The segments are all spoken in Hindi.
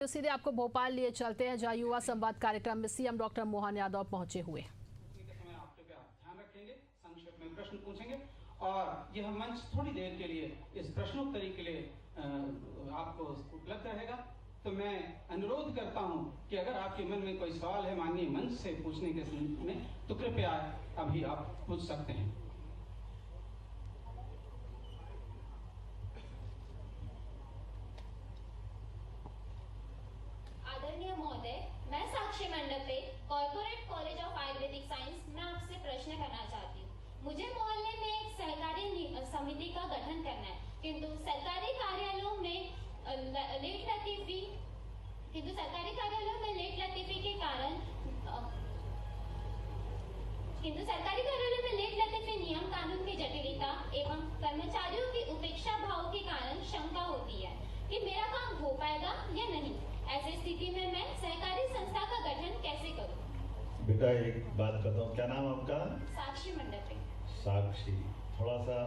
तो सीधे आपको भोपाल लिए चलते हैं, जहां युवा संवाद कार्यक्रम में सीएम डॉक्टर मोहन यादव पहुंचे हुए। ध्यान रखेंगे, संक्षेप में प्रश्न पूछेंगे और यह मंच थोड़ी देर के लिए इस प्रश्नोत्तरी के लिए आपको उपलब्ध रहेगा। तो मैं अनुरोध करता हूं कि अगर आपके मन में कोई सवाल है माननीय मंच से पूछने के संबंध में, तो कृपया अभी आप पूछ सकते हैं। आदरणीय महोदय, मैं Sakshi Mandpe corporate college of Ayurvedic science में आपसे प्रश्न करना चाहती हूँ। मुझे मोहल्ले में एक सहकारी समिति का गठन करना है, किंतु सरकारी कार्यालयों में लेट लतीफी नियम कानून की जटिलता एवं कर्मचारियों की उपेक्षा भाव के कारण शंका होती है कि मेरा काम हो पाएगा या नहीं। ऐसी स्थिति में मैं सहकारी संस्था का गठन कैसे करूं? बेटा एक बात बताओ, क्या नाम आपका? साक्षी मंडपे। साक्षी, थोड़ा सा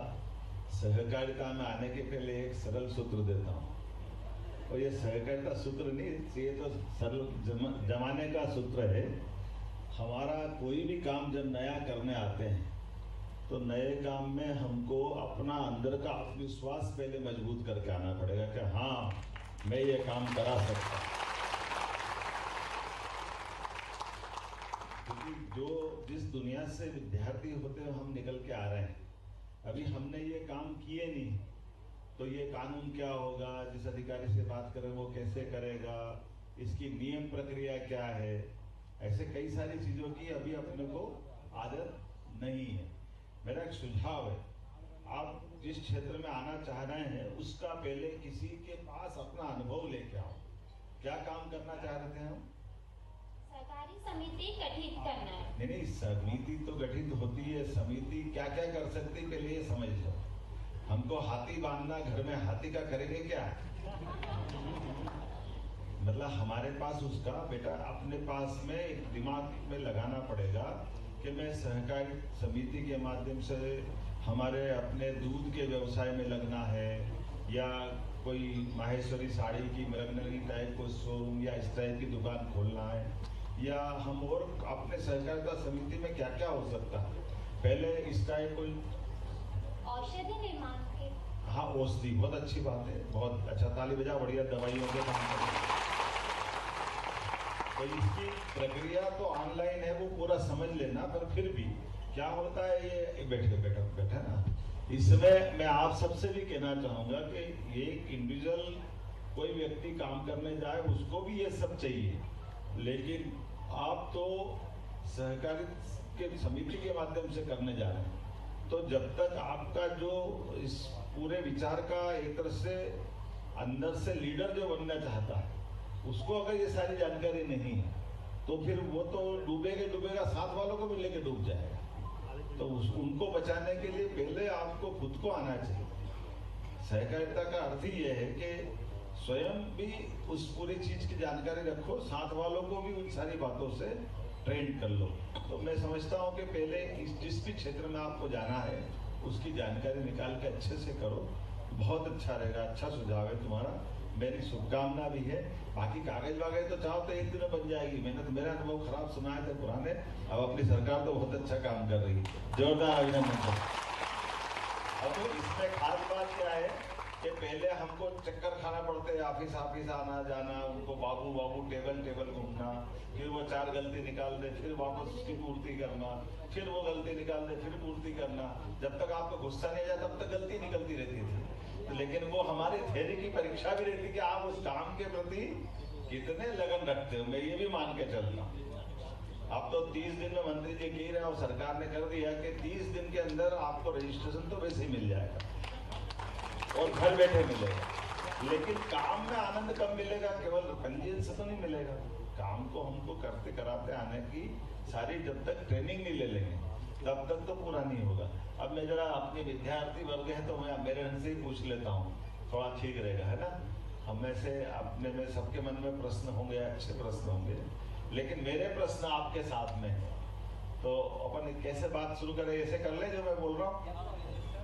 सहकारिता में आने के पहले एक सरल सूत्र देता हूँ, और ये सहकारिता सूत्र नहीं, ये तो सरल जमाने का सूत्र है। हमारा कोई भी काम जब नया करने आते हैं तो नए काम में हमको अपना अंदर का आत्मविश्वास पहले मजबूत करके आना पड़ेगा कि हाँ मैं ये काम करा सकता हूँ। क्योंकि जिस दुनिया से विद्यार्थी होते हुए हम निकल के आ रहे हैं, अभी हमने ये काम किए नहीं, तो ये कानून क्या होगा, जिस अधिकारी से बात करें वो कैसे करेगा, इसकी नियम प्रक्रिया क्या है, ऐसे कई सारी चीजों की अभी अपने को आदत नहीं है। मेरा एक सुझाव है, आप जिस क्षेत्र में आना चाह रहे हैं उसका पहले किसी के पास अपना अनुभव लेके आओ। क्या काम करना चाह रहे थे हम? सरकारी समिति गठित करना है। नहीं, समिति तो गठित होती है, समिति क्या क्या कर सकती है पहले ये समझ लो। हमको हाथी बांधना, घर में हाथी का करेंगे क्या? मतलब हमारे पास उसका बेटा अपने पास में एक दिमाग में लगाना पड़ेगा कि मैं सहकारी समिति के माध्यम से हमारे अपने दूध के व्यवसाय में लगना है, या कोई माहेश्वरी साड़ी की मृगनगी टाइप को शोरूम या इस टाइप की दुकान खोलना है, या हम और अपने सहकारिता समिति में क्या क्या हो सकता है। पहले इस टाइप कोई औषधि निर्माण के, हाँ औषधि, बहुत अच्छी बात है, बहुत अच्छा, ताली बजा, बढ़िया, दवाइयों के काम करें। तो इसकी प्रक्रिया तो ऑनलाइन है, वो पूरा समझ लेना, पर फिर भी क्या होता है ये बैठा ना, इसमें मैं आप सबसे भी कहना चाहूंगा कि एक इंडिविजुअल कोई व्यक्ति काम करने जाए उसको भी ये सब चाहिए, लेकिन आप तो सहकारी के समिति के माध्यम से करने जा रहे हैं, तो जब तक आपका जो इस पूरे विचार का एक तरह से अंदर से लीडर जो बनना चाहता है उसको अगर ये सारी जानकारी नहीं है तो फिर वो तो डूबेगा, साथ वालों को भी लेके डूब जाएगा। तो उनको बचाने के लिए पहले आपको खुद को आना चाहिए। सहकारिता का अर्थ ही ये है कि स्वयं भी उस पूरी चीज की जानकारी रखो, साथ वालों को भी उन सारी बातों से ट्रेन कर लो। तो मैं समझता हूँ कि पहले जिस भी क्षेत्र में आपको जाना है उसकी जानकारी निकाल के अच्छे से करो, बहुत अच्छा रहेगा। अच्छा सुझाव है तुम्हारा, मेरी शुभकामना भी है। बाकी कागज वागज तो चाहो तो एक दिन में बन जाएगी। मैंने तो मेरा अनुभव खराब सुनाए थे पुराने, अब अपनी सरकार तो बहुत अच्छा काम कर रही है, जोरदार अभिनंदन। अब तो इसमें खास बात क्या है कि पहले हमको चक्कर खाना पड़ते हैं, ऑफिस आना जाना, उनको बाबू टेबल घूमना, फिर वो 4 गलती निकाल दे, फिर वापस उसकी पूर्ति करना, फिर वो गलती निकाल दे, फिर पूर्ति करना। जब तक आपको गुस्सा नहीं जाता तब तक गलती निकलती रहती थी। तो लेकिन वो हमारी थ्योरी की परीक्षा भी रहती कि आप उस काम के प्रति कितने लगन रखते हो। मैं ये भी मान के चलता हूँ। अब तो 30 दिन में मंत्री जी कह रहे हैं और सरकार ने कर दिया कि 30 दिन के अंदर आपको रजिस्ट्रेशन तो वैसे ही मिल जाएगा और घर बैठे मिलेगा। लेकिन काम में आनंद कब मिलेगा? केवल पंजीयन से तो नहीं मिलेगा। काम को हमको करते कराते आने की सारी जब तक ट्रेनिंग नहीं ले लेंगे तब तक तो पूरा नहीं होगा। अब मैं जरा अपने विद्यार्थी वर्ग है तो मैं मेरे ढंग से ही पूछ लेता हूँ, थोड़ा ठीक रहेगा, है ना? हम में से अपने में सबके मन में प्रश्न होंगे, अच्छे प्रश्न होंगे, लेकिन मेरे प्रश्न आपके साथ में है। तो अपन कैसे बात शुरू करें? ऐसे कर ले जो मैं बोल रहा हूँ,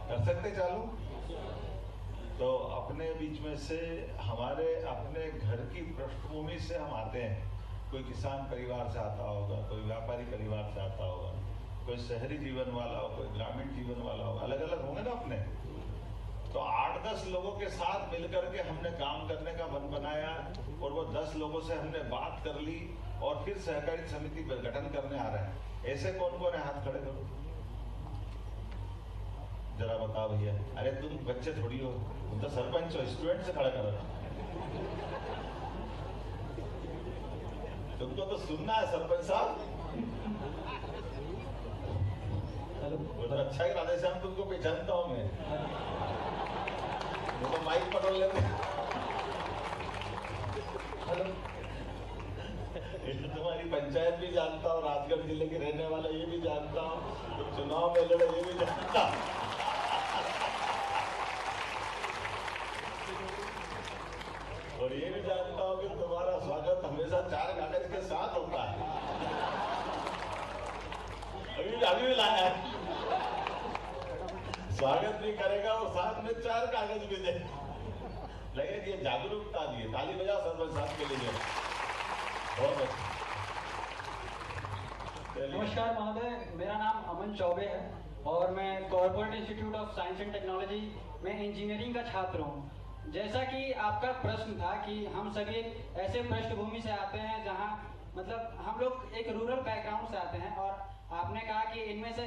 कर सकते चालू? तो अपने बीच में से हमारे अपने घर की पृष्ठभूमि से हम आते हैं। कोई किसान परिवार से आता होगा, कोई व्यापारी परिवार से आता होगा, कोई शहरी जीवन वाला हो, कोई ग्रामीण जीवन वाला हो, अलग अलग होंगे ना अपने। तो 8-10 लोगों के साथ मिलकर के हमने काम करने का मन बनाया और वो 10 लोगों से हमने बात कर ली और फिर सहकारी समिति गठन करने आ रहे हैं। ऐसे कौन कौन है, हाथ खड़े करो जरा, बताओ भैया। अरे तुम बच्चे थोड़ी हो, तुम तो सरपंच हो, स्टूडेंट से खड़ा करो। तुमको तो सुनना है सरपंच साहब। वो तो अच्छा है, राधेश्याम तुमको पहचानता हूँ मैं, वो तो माइक पकड़ लेते। तुम्हारी पंचायत भी जानता हूँ, राजगढ़ जिले के रहने वाला ये भी जानता हूँ, तो चुनाव में लड़े ये भी जानता हूँ। और ये भी जानता हूँ कि तुम्हारा स्वागत हमेशा 4 कागज के साथ होता है। अभी भी लाया है, स्वागत भी करेगा और साथ में 4 कागज भी दे। लगे ये जागरूकता दी है, ताली बजाओ सरपंच साहब के लिए। बहुत अच्छा। नमस्कार महोदय, मेरा नाम अमन चौबे है और मैं corporate institute of science and technology में इंजीनियरिंग का छात्र हूँ। जैसा कि आपका प्रश्न था कि हम सभी ऐसे पृष्ठभूमि से आते हैं जहाँ मतलब हम लोग एक रूरल बैकग्राउंड से आते हैं, और आपने कहा कि इनमें से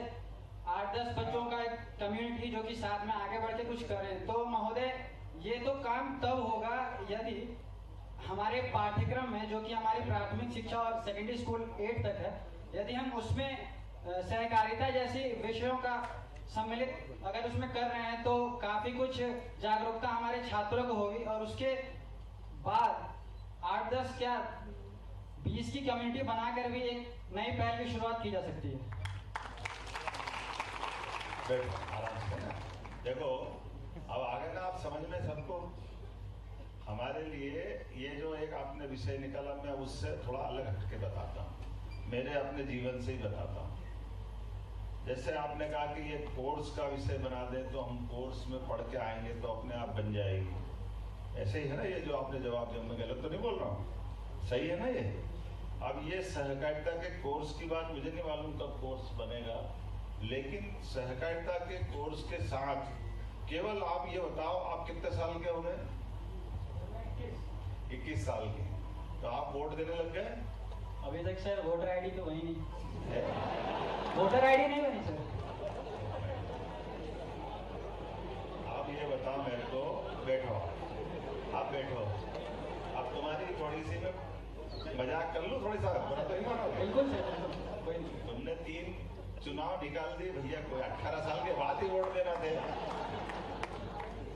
8-10 बच्चों का एक कम्युनिटी जो कि साथ में आगे बढ़ के कुछ करें। तो महोदय ये तो काम तब होगा यदि हमारे पाठ्यक्रम में, जो कि हमारी प्राथमिक शिक्षा और सेकेंडरी स्कूल 8 तक है, यदि हम उसमें सहकारिता जैसी विषयों का सम्मिलित अगर उसमें कर रहे हैं तो काफी कुछ जागरूकता हमारे छात्रों को होगी, और उसके बाद 8-10 क्या 20 की कम्युनिटी बनाकर भी एक नई पहल की शुरुआत की जा सकती है। आराम से ना देखो, अब आगे ना आप समझ में सबको। हमारे लिए ये जो एक आपने विषय निकाला, मैं उससे थोड़ा अलग हटके बताता हूँ, मेरे अपने जीवन से ही बताता हूँ। जैसे आपने कहा कि ये कोर्स का विषय बना दें तो हम कोर्स में पढ़ के आएंगे तो अपने आप बन जाएगी। ऐसे ही है ना ये जो आपने जवाब दिया, मैं गलत तो नहीं बोल रहा हूँ, सही है ना ये। अब ये सहकारिता के कोर्स की बात मुझे नहीं मालूम कब कोर्स बनेगा, लेकिन सहकारिता के कोर्स के साथ केवल आप ये बताओ, आप कितने साल के हो गए? 21 साल के। तो आप वोट देने लग गए? अभी तक सर वोटर आईडी तो बनी नहीं, वोटर आईडी नहीं बनी सर। आप ये बताओ मेरे को, बैठो, आप बैठो, अब तुम्हारी थोड़ी सी मैं मजाक कर लूं थोड़ी सा, बुरा तो नहीं मानोगे? बिल्कुल सर, कोई नहीं। तुमने 3 चुनाव निकाल दिए भैया, कोई 18 साल के बाद ही वोट देना थे।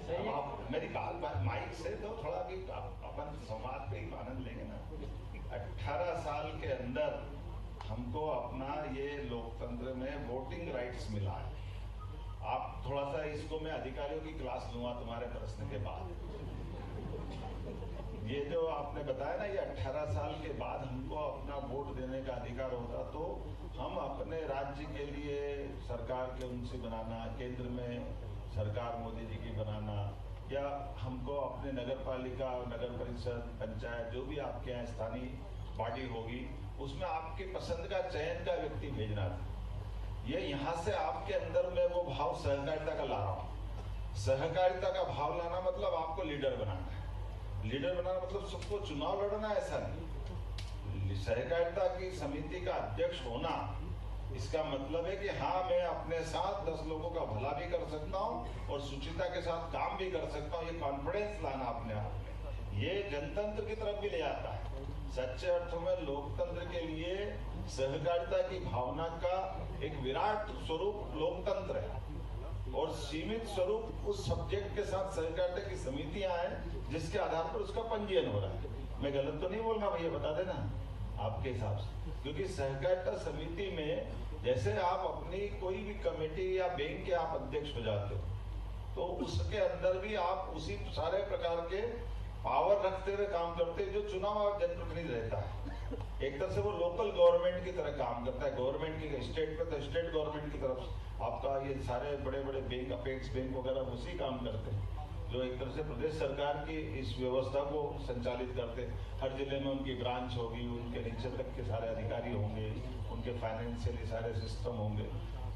सही है। आप मेरी बात माइक से तो थोड़ा भी अपन संवाद पे ही आनंद लेंगे ना। 18 साल के अंदर हमको अपना ये लोकतंत्र में वोटिंग राइट्स मिला है। आप थोड़ा सा इसको मैं अधिकारियों की क्लास लूंगा तुम्हारे प्रश्न के बाद। ये जो आपने बताया ना, ये 18 साल के बाद हमको अपना वोट देने का अधिकार होता, तो हम अपने राज्य के लिए सरकार के उनसे बनाना, केंद्र में सरकार मोदी जी की बनाना, या हमको अपने नगर पालिका, नगर परिषद, पंचायत, जो भी आपके यहाँ स्थानीय बॉडी होगी, उसमें आपके पसंद का चयन का व्यक्ति भेजना था। ये यहाँ से आपके अंदर में वो भाव सहकारिता का ला रहा हूँ। सहकारिता का भाव लाना मतलब आपको लीडर बनाना है। लीडर बनाना मतलब सबको चुनाव लड़ना, ऐसा नहीं। सहकारिता की समिति का अध्यक्ष होना, इसका मतलब है कि हाँ, मैं अपने साथ 10 लोगों का भला भी कर सकता हूँ और सुचिता के साथ काम भी कर सकता हूँ। ये कॉन्फिडेंस लाना अपने आप में, ये जनतंत्र की तरफ भी ले आता है। सच्चे अर्थों में लोकतंत्र के लिए सहकारिता की भावना का एक विराट स्वरूप लोकतंत्र है, और सीमित स्वरूप उस सब्जेक्ट के साथ सहकारिता की समितियां हैं जिसके आधार पर उसका पंजीयन हो रहा है। मैं गलत तो नहीं बोल रहा भैया, बता देना आपके हिसाब से। क्योंकि सहकारिता समिति में जैसे आप अपनी कोई भी कमेटी या बैंक के आप अध्यक्ष हो जाते हो, तो उसके अंदर भी आप उसी सारे प्रकार के पावर रखते हुए काम करते हैं जो चुनाव जनप्रतिनिधि रहता है। एक तरह से वो लोकल गवर्नमेंट की तरह काम करता है। गवर्नमेंट की स्टेट पे तो स्टेट गवर्नमेंट की तरफ आपका ये सारे बड़े बड़े बैंक, अपेक्स बैंक वगैरह उसी काम करते हैं। जो एक तरह से प्रदेश सरकार की इस व्यवस्था को संचालित करते। हर जिले में उनकी ब्रांच होगी, उनके नीचे तक के सारे अधिकारी होंगे, उनके फाइनेंशियली सारे सिस्टम होंगे।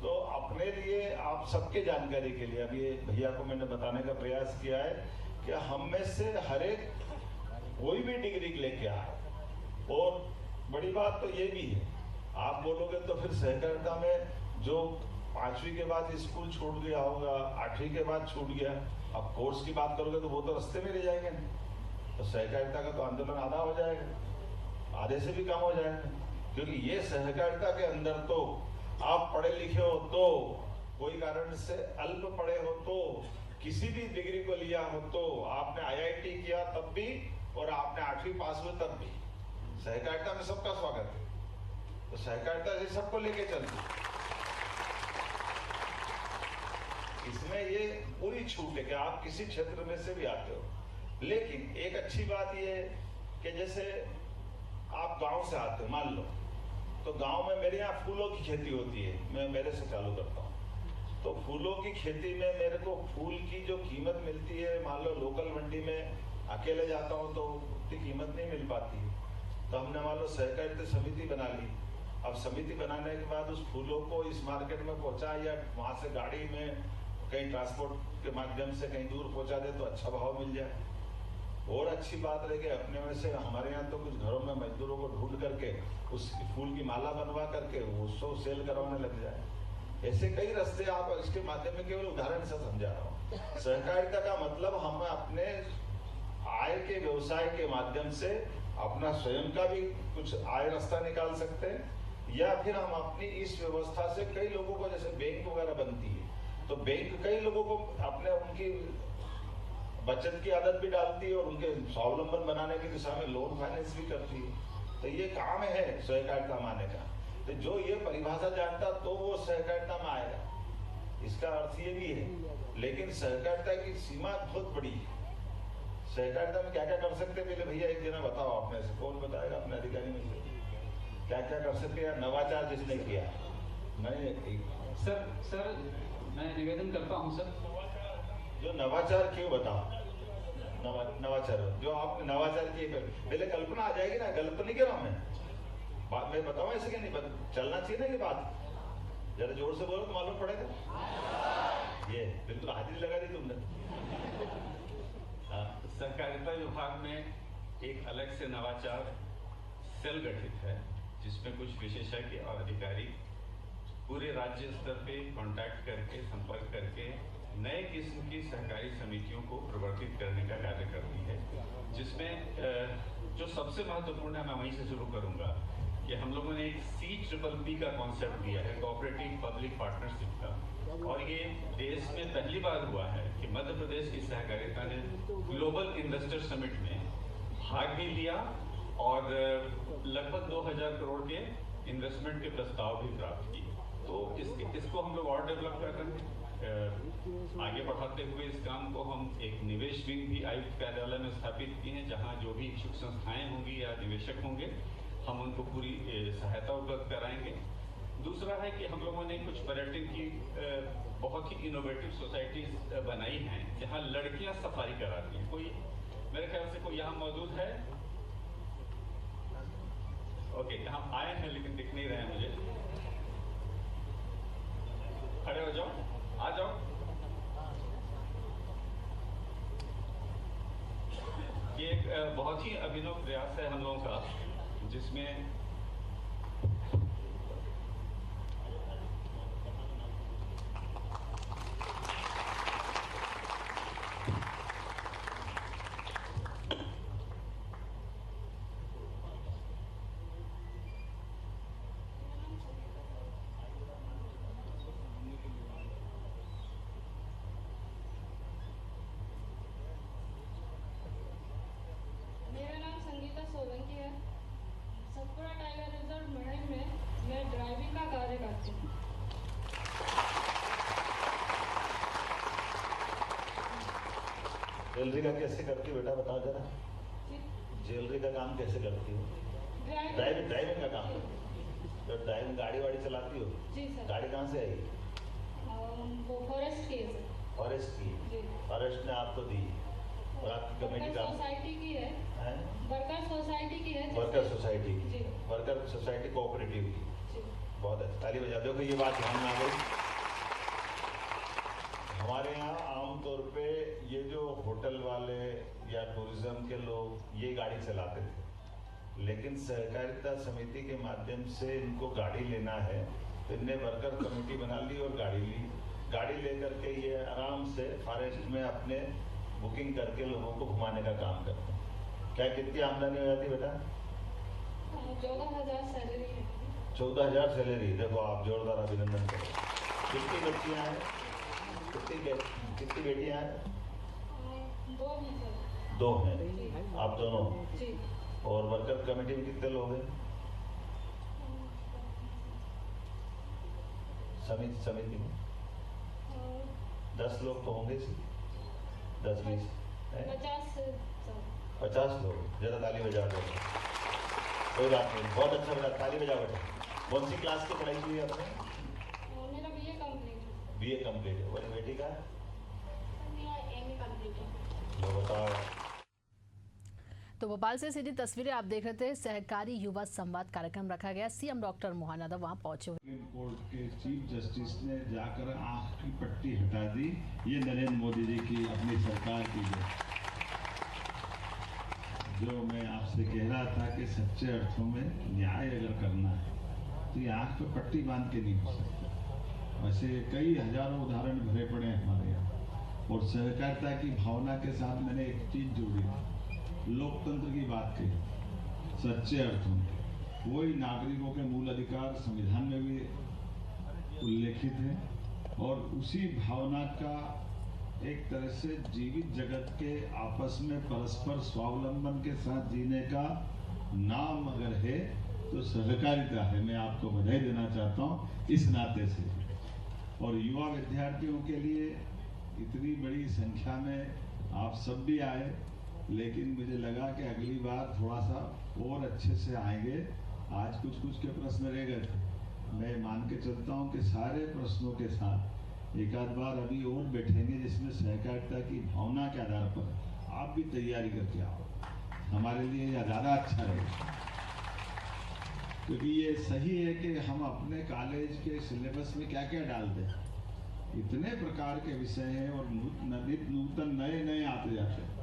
तो अपने लिए आप सबके जानकारी के लिए अभी भैया को मैंने बताने का प्रयास किया है कि हम में से हर एक कोई भी डिग्री लेके आए। और बड़ी बात तो ये भी है, आप बोलोगे तो फिर सहकारिता में जो 5वीं के बाद स्कूल छूट गया होगा, 8वीं के बाद छूट गया, अब कोर्स की बात करोगे तो वो तो रास्ते में रह जाएंगे। तो सहकारिता का तो आंदोलन आधा हो जाएगा, आधे से भी कम हो जाएगा। क्योंकि ये सहकारिता के अंदर तो आप पढ़े लिखे हो तो, कोई कारण से अल्प पढ़े हो तो, किसी भी डिग्री को लिया हो तो, आपने IIT किया तब भी और आपने 8वीं पास हुए तब भी, सहकारिता में सबका स्वागत है। तो सहकारिता से सबको लेके चलती, इसमें ये पूरी छूट है कि आप किसी क्षेत्र में से भी आते हो। लेकिन एक अच्छी बात ये है कि जैसे आप गांव से आते हो, मान लो तो गांव में मेरे यहाँ फूलों की खेती होती है, मैं मेरे से चालू करता हूँ। तो फूलों की खेती में मेरे को फूल की जो कीमत मिलती है, मान लो लोकल मंडी में अकेले जाता हूँ तो उतनी कीमत नहीं मिल पाती। तो हमने मान लो सहकारिता समिति बना ली। अब समिति बनाने के बाद उस फूलों को इस मार्केट में पहुँचा, या वहाँ से गाड़ी में कहीं ट्रांसपोर्ट के माध्यम से कहीं दूर पहुँचा दे तो अच्छा भाव मिल जाए। और अच्छी बात रहे कि अपने में से हमारे यहाँ तो कुछ घरों में मजदूरों को ढूंढ करके उस फूल की माला बनवा करके उसको सेल करवाने लग जाए। ऐसे कई रास्ते आप इसके माध्यम में, केवल उदाहरण से समझा रहा हूँ। सहकारिता का मतलब हम अपने आय के व्यवसाय के माध्यम से अपना स्वयं का भी कुछ आय रास्ता निकाल सकते हैं, या फिर हम अपनी इस व्यवस्था से कई लोगों को, जैसे बैंक वगैरह बनती है तो बैंक कई लोगों को अपने उनकी बचत की आदत भी डालती है और उनके स्वावलंबन बनाने की दिशा में लोन फाइनेंस भी करती है। तो ये काम है सहकारिता माने का। तो जो ये परिभाषा जानता तो वो सहकारिता में आएगा, इसका अर्थ ये भी है। लेकिन सहकारिता की सीमा बहुत बड़ी है। सहकारिता में क्या क्या कर सकते हैं, पहले भैया एक जना बताओ, आपने से कौन बताएगा अपने अधिकारी में से क्या क्या कर सकते हैं? नवाचार जिसने किया, सर मैं निवेदन करता हूं सर, जो नवाचार क्यों बताओ, नवाचार जो आपने नवाचार किए, पहले कल्पना आ जाएगी ना, गलत तो नहीं कह रहा हूं मैं, बात मैं बताऊं ऐसे क्या नहीं, चलना चाहिए ना ये बात, जरा जोर से बोलो तो मालूम पड़ेगा। ये बिल्कुल हाजिरी लगा दी तुमने। सहकारिता विभाग में एक अलग से नवाचार सेल गठित है, जिसमें कुछ विशेषज्ञ और अधिकारी पूरे राज्य स्तर पे कांटेक्ट करके, संपर्क करके नए किस्म की सहकारी समितियों को प्रवर्तित करने का कार्य करती है। जिसमें जो सबसे महत्वपूर्ण है, मैं वहीं से शुरू करूंगा, कि हम लोगों ने एक CPP का कॉन्सेप्ट दिया है, कोऑपरेटिव पब्लिक पार्टनरशिप का। और ये देश में पहली बार हुआ है कि मध्य प्रदेश की सहकारिता ने ग्लोबल इन्वेस्टर समिट में भाग भी लिया और लगभग 2000 करोड़ के इन्वेस्टमेंट के प्रस्ताव भी प्राप्त किए। तो इसको हम लोग और डेवलप कर रहे हैं। आगे बढ़ाते हुए इस काम को हम एक निवेश विंग भी आयुक्त कार्यालय में स्थापित किए हैं, जहां जो भी इच्छुक संस्थाएं होंगी या निवेशक होंगे, हम उनको पूरी सहायता उपलब्ध कराएंगे। दूसरा है कि हम लोगों ने कुछ पर्यटन की बहुत ही इनोवेटिव सोसाइटीज बनाई हैं, जहां लड़कियां सफारी कराती हैं। कोई मेरे ख्याल से कोई यहाँ मौजूद है? ओके, हम आए हैं लेकिन दिख नहीं रहे हैं मुझे। खड़े हो जाओ, आ जाओ। ये एक बहुत ही अभिनव प्रयास है हम लोगों का, जिसमें सोलंकी है। सतपुरा टाइगर रिजर्व महम में मैं ड्राइविंग का कार्य करती हूँ। ज्वेलरी का कैसे करती हो बेटा, बताओ जरा। ज्वेलरी का काम कैसे करती हो? ड्राइविंग का काम। तो ड्राइविंग गाड़ी वाड़ी चलाती हो? जी सर। गाड़ी कहाँ से आई? वो फॉरेस्ट की है सर। फॉरेस्ट की जी। फॉरेस्ट ने आपको दी और आपकी कमेटी वर्कर का सोसाइटी की है, है वर्कर सोसाइटी की है, वर्कर सोसाइटी जी। की वर्कर सोसाइटी कोऑपरेटिव की। जी। बहुत अच्छा, ताली बजा दो कि ये बात ध्यान में आ गई। हमारे यहाँ आमतौर पे ये जो होटल वाले या टूरिज्म के लोग ये गाड़ी चलाते थे, लेकिन सहकारिता समिति के माध्यम से इनको गाड़ी लेना है तो इनने वर्कर कमेटी बना ली और गाड़ी ली। गाड़ी लेकर के ये आराम से फॉरेस्ट में अपने बुकिंग करके लोगों को घुमाने का काम करते हैं। क्या कितनी आमदनी हो जाती बेटा? 14,000 सैलरी है। 14,000 सैलरी। देखो आप जोरदार अभिनंदन करो। कितनी बच्चियां हैं? कितनी बेटियां हैं? 2 हैं सर। 2 हैं। आप दोनों? जी। और वर्कर कमेटी में कितने लोग हैं? समिति में 10 लोग तो होंगे। 10-20 50 सर। 50 लोग। जरा ताली बजा दो। कोई बात नहीं, बहुत अच्छा बेटा, ताली बजा बेटा। कौन सी क्लास की पढ़ाई हुई है आपने? मेरा BA कंप्लीट है। BA कंप्लीट है। और बेटी का? मेरा MA कंप्लीट है। लो बताओ। तो भोपाल से सीधी तस्वीरें आप देख रहे थे। सहकारी युवा संवाद कार्यक्रम रखा गया। CM डॉक्टर मोहन यादव वहां पहुंचे हुए। सुप्रीम कोर्ट के चीफ जस्टिस ने जाकर आंख की पट्टी हटा दी। ये नरेंद्र मोदी जी की अपनी सरकार की जो मैं आपसे कह रहा था कि सच्चे अर्थों में न्याय अगर करना है तो ये आंख पे पट्टी बांध के नहीं हो सकता। वैसे कई हजारों उदाहरण भरे पड़े हैं हमारे यहाँ। और सहकारिता की भावना के साथ मैंने एक चीज जोड़ी, लोकतंत्र की बात कही। सच्चे अर्थों में वही नागरिकों के मूल अधिकार संविधान में भी उल्लेखित है और उसी भावना का एक तरह से जीवित जगत के आपस में परस्पर स्वावलंबन के साथ जीने का नाम अगर है तो सहकारिता है। मैं आपको बधाई देना चाहता हूँ इस नाते से। और युवा विद्यार्थियों के लिए इतनी बड़ी संख्या में आप सब भी आए, लेकिन मुझे लगा कि अगली बार थोड़ा सा और अच्छे से आएंगे। आज कुछ के प्रश्न रह गए थे। मैं मान के चलता हूँ कि सारे प्रश्नों के साथ एक आध बार अभी और बैठेंगे जिसमें सहकारिता की भावना के आधार पर आप भी तैयारी करके आओ। हमारे लिए यह ज़्यादा अच्छा रहेगा, क्योंकि ये सही है कि हम अपने कॉलेज के सिलेबस में क्या क्या डाल दें। इतने प्रकार के विषय हैं और नूतन नए आते जाते हैं।